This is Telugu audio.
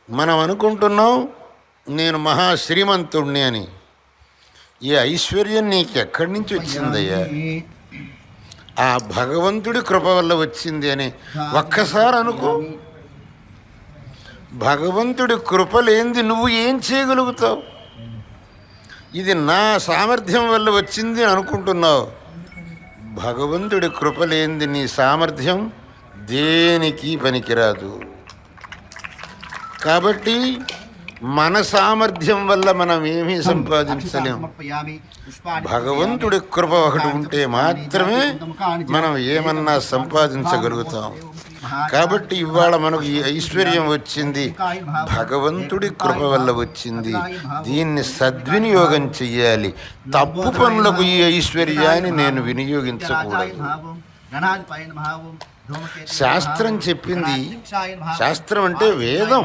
మనం అనుకుంటున్నాం నేను మహా శ్రీమంతుణ్ణి అని. ఈ ఐశ్వర్యం నీకు ఎక్కడి నుంచి వచ్చిందయ్యా? ఆ భగవంతుడి కృప వల్ల వచ్చింది అని ఒక్కసారి అనుకో. భగవంతుడి కృప లేనిది నువ్వు ఏం చేయగలుగుతావు? ఇది నా సామర్థ్యం వల్ల వచ్చింది అనుకుంటున్నావు. భగవంతుడి కృప లేనిది నీ సామర్థ్యం దేనికి పనికిరాదు. కాబట్టి మన సామర్థ్యం వల్ల మనం ఏమీ సంపాదించలేం. భగవంతుడి కృప ఒకటి ఉంటే మాత్రమే మనం ఏమన్నా సంపాదించగలుగుతాం. కాబట్టి ఇవాళ మనకు ఈ ఐశ్వర్యం వచ్చింది భగవంతుడి కృప వల్ల వచ్చింది. దీన్ని సద్వినియోగం చెయ్యాలి. తప్పు పనులకు ఈ ఐశ్వర్యాన్ని నేను వినియోగించకూడదు. శాస్త్రం చెప్పింది, శాస్త్రం అంటే వేదం.